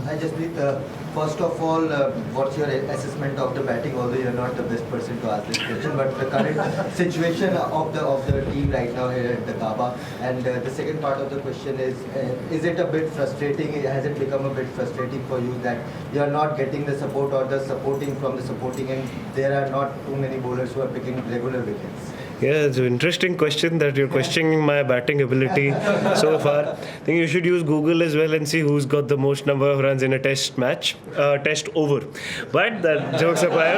I just need, first of all, what's your assessment of the batting? Although you're not the best person to ask this question, but the current situation of the team right now here at the Kaaba. And the second part of the question is it a bit frustrating? Has it become a bit frustrating for you that you're not getting the support or the supporting from the supporting, and there are not too many bowlers who are picking regular wickets? Yeah, it's an interesting question that you're questioning my batting ability so far. I think you should use Google as well and see who's got the most number of runs in a test match, test over. But that jokes apart,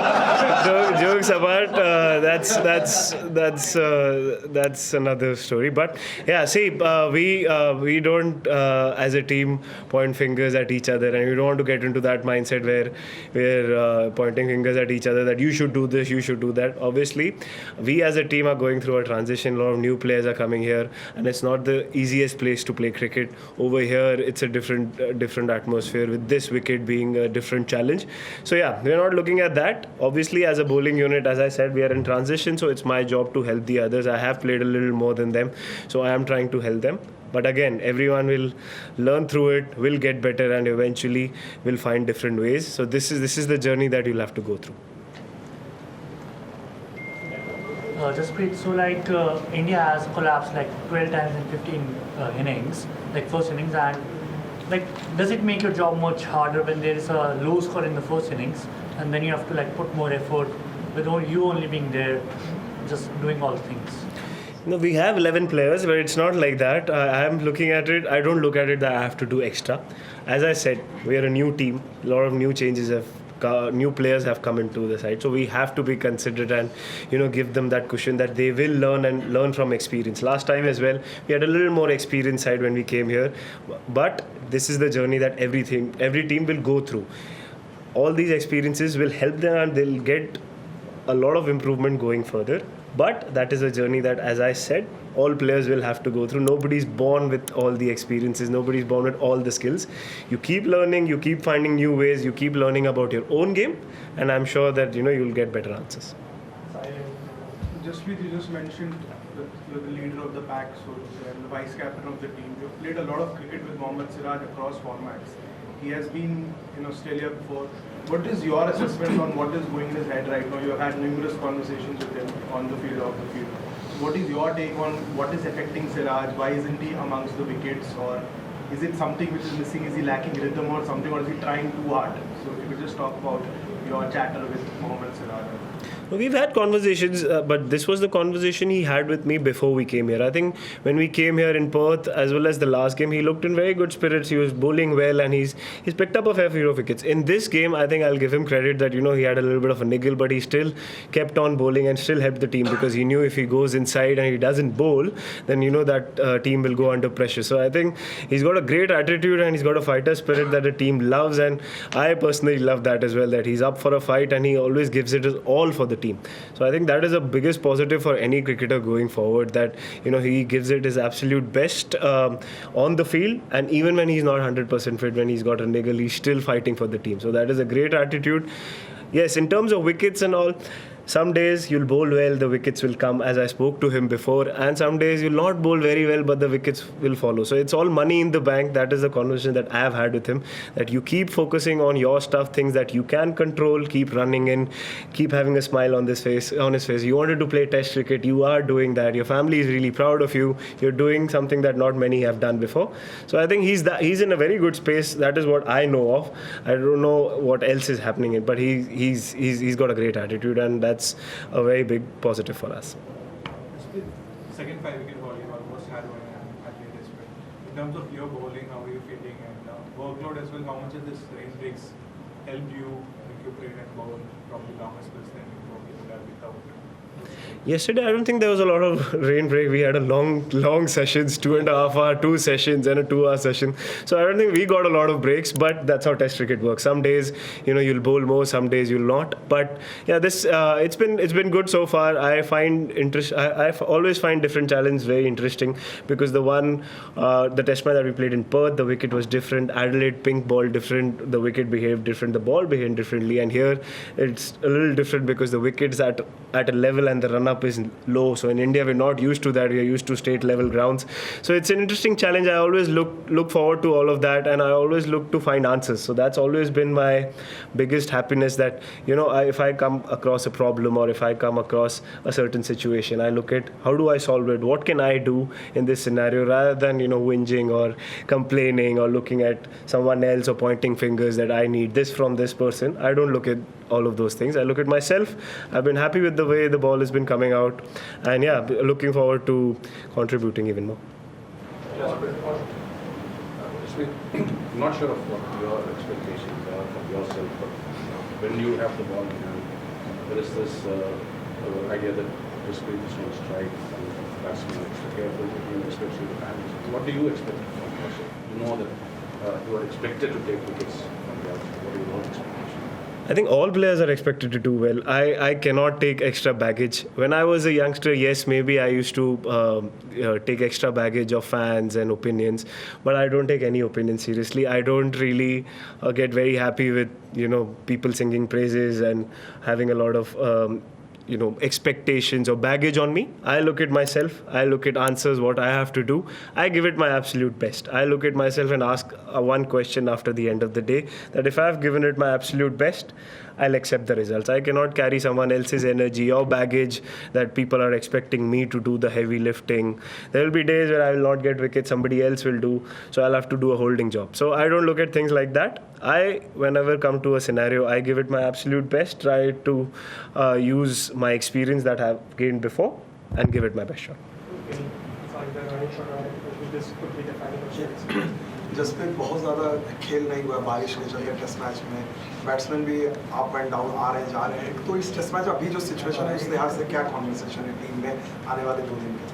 that's another story. But yeah, see, we don't as a team point fingers at each other, and we don't want to get into that mindset where we're pointing fingers at each other that you should do this, you should do that. Obviously, we as a team are going through a transition. A lot of new players are coming here, and it's not the easiest place to play cricket. Over here, it's a different atmosphere, with this wicket being a different challenge. So yeah, we're not looking at that. Obviously, as a bowling unit, as I said, we are in transition, so it's my job to help the others. I have played a little more than them, so I am trying to help them. But again, everyone will learn through it, will get better, and eventually will find different ways. So this is the journey that you'll have to go through. Jasprit, so India has collapsed like 12 times in 15 innings, like first innings, and does it make your job much harder when there is a low score in the first innings, and then you have to put more effort with you only being there, just doing all things? No, we have 11 players, but it's not like that. I am looking at it. I don't look at it that I have to do extra. As I said, we are a new team. A lot of new changes new players have come into the side, so we have to be considerate and give them that cushion that they will learn from experience. Last time as well, we had a little more experience side when we came here, but this is the journey that every team will go through. All these experiences will help them, and they'll get a lot of improvement going further. But that is a journey that, as I said, all players will have to go through. Nobody's born with all the experiences. Nobody's born with all the skills. You keep learning, you keep finding new ways, you keep learning about your own game, and I'm sure that you'll get better answers. You just mentioned that you're the leader of the pack, so to say, and the vice captain of the team. You've played a lot of cricket with Mohammad across formats. He has been in Australia before. What is your assessment on what is going in his head right now? You've had numerous conversations with him on the field, off the field. What is your take on what is affecting Siraj? Why isn't he amongst the wickets? Or is it something which is missing? Is he lacking rhythm or something? Or is he trying too hard? So if you could just talk about your chatter with Mohammad Siraj. We've had conversations, but this was the conversation he had with me before we came here. I think when we came here in Perth, as well as the last game, he looked in very good spirits. He was bowling well, and he's picked up a fair few wickets. In this game, I think I'll give him credit that he had a little bit of a niggle, but he still kept on bowling and still helped the team, because he knew if he goes inside and he doesn't bowl, then that team will go under pressure. So I think he's got a great attitude, and he's got a fighter spirit that the team loves, and I personally love that as well, that he's up for a fight and he always gives it his all for the team. So I think that is the biggest positive for any cricketer going forward, that he gives it his absolute best on the field, and even when he's not 100% fit, when he's got a niggle, he's still fighting for the team. So that is a great attitude. Yes, in terms of wickets and all, some days you'll bowl well, the wickets will come, as I spoke to him before, and some days you'll not bowl very well, but the wickets will follow. So it's all money in the bank. That is the conversation that I have had with him, that you keep focusing on your stuff, things that you can control, keep running in, keep having a smile on his face. You wanted to play test cricket, you are doing that. Your family is really proud of you. You're doing something that not many have done before. So I think he's in a very good space. That is what I know of. I don't know what else is happening, but he's got a great attitude, and that's a very big positive for us. Second 5-wicket haul you almost had one at latest. In terms of your bowling, how are you feeling, and workload as well? How much of this rain breaks helped you recuperate and bowl probably longer spells than you probably would have without? Yesterday, I don't think there was a lot of rain break. We had a long sessions, 2.5 hour, 2 sessions, and a 2-hour session. So I don't think we got a lot of breaks, but that's how Test cricket works. Some days, you'll bowl more, some days you'll not. But yeah, this it's been good so far. I always find different challenges very interesting, because the Test match that we played in Perth, the wicket was different. Adelaide, pink ball different. The wicket behaved different. The ball behaved differently. And here, it's a little different, because the wicket's at a level level and the run-up is low. So in India, we're not used to that. We're used to state-level grounds. So it's an interesting challenge. I always look forward to all of that, and I always look to find answers. So that's always been my biggest happiness, that, if I come across a problem or if I come across a certain situation, I look at how do I solve it? What can I do in this scenario, rather than, whinging or complaining or looking at someone else or pointing fingers that I need this from this person. I don't look at all of those things. I look at myself. I've been happy with the way the ball has been coming out, and looking forward to contributing even more. I'm not sure of what your expectations are from yourself, but when you have the ball in hand, there is this idea that Jasprit is going to strike and batsmen are extra careful, especially the fans. What do you expect from yourself? You know that you are expected to take wickets from the outside. What are your expectations? I think all players are expected to do well. I cannot take extra baggage. When I was a youngster, yes, maybe I used to take extra baggage of fans and opinions, but I don't take any opinion seriously. I don't really get very happy with, people singing praises and having a lot of expectations or baggage on me. I look at myself, I look at answers, what I have to do. I give it my absolute best. I look at myself and ask one question after the end of the day, that if I have given it my absolute best, I'll accept the results. I cannot carry someone else's energy or baggage that people are expecting me to do the heavy lifting. There will be days where I will not get wickets, somebody else will do, so I'll have to do a holding job. So I don't look at things like that. Whenever come to a scenario, I give it my absolute best, try to use my experience that I've gained before and give it my best shot. Jasprit बहुत ज़्यादा खेल नहीं हुआ बारिश की वजह test match में, batsman भी अप एंड डाउन आ रहे जा रहे हैं, तो इस टेस्ट मैच अभी जो सिचुएशन है उस लिहाज से क्या कॉन्वर्सेशन है टीम में आने वाले 2 दिन के?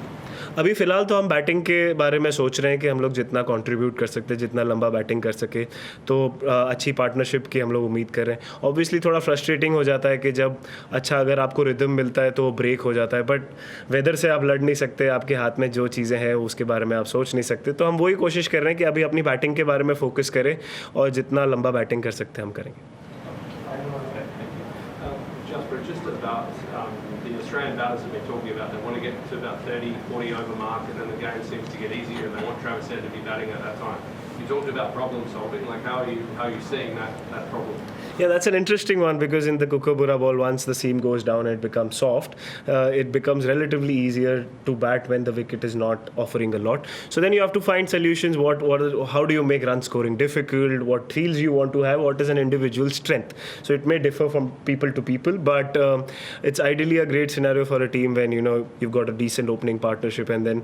अभी फ़िलहाल तो हम बैटिंग के बारे में सोच रहे हैं कि हम लोग जितना कंट्रीब्यूट कर सकते हैं, जितना लंबा बैटिंग कर सके, तो अच्छी पार्टनरशिप की हम लोग उम्मीद कर रहे हैं. ऑब्वियसली थोड़ा फ्रस्ट्रेटिंग हो जाता है कि जब अगर आपको रिदम मिलता है तो वो ब्रेक हो जाता है, बट वेदर से आप लड़ नहीं सकते, आपके हाथ में जो चीज़ें हैं उसके बारे में आप सोच नहीं सकते. तो हम वही कोशिश कर रहे हैं कि अभी अपनी बैटिंग के बारे में फोकस करें और जितना लंबा बैटिंग कर सकते हैं हम करेंगे. Just about the Australian batters have been talking about, they want to get to about 30, 40 over mark, and then the game seems to get easier, and they want Travis Head to be batting at that time. You talked about problem solving, like how are you seeing that problem? Yeah, that's an interesting one, because in the Kookaburra ball, once the seam goes down and it becomes soft, it becomes relatively easier to bat when the wicket is not offering a lot. So then you have to find solutions. How do you make run scoring difficult? What fields you want to have? What is an individual strength? So it may differ from people to people, but it's ideally a great scenario for a team when you've got a decent opening partnership, and then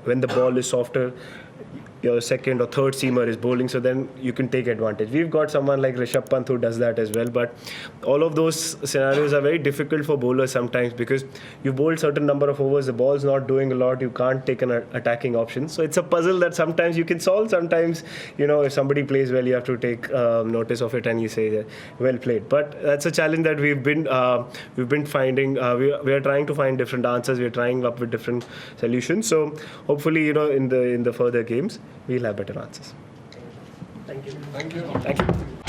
when the ball is softer, your second or third seamer is bowling, so then you can take advantage. We've got someone like Rishabh Pant who does that as well, but all of those scenarios are very difficult for bowlers sometimes, because you bowled certain number of overs, the ball's not doing a lot, you can't take an attacking option. So it's a puzzle that sometimes you can solve, sometimes if somebody plays well, you have to take notice of it and you say well played. But that's a challenge that we've been finding. We are trying to find different answers, we're trying up with different solutions. So hopefully in the further games we'll have better answers. Thank you. Thank you.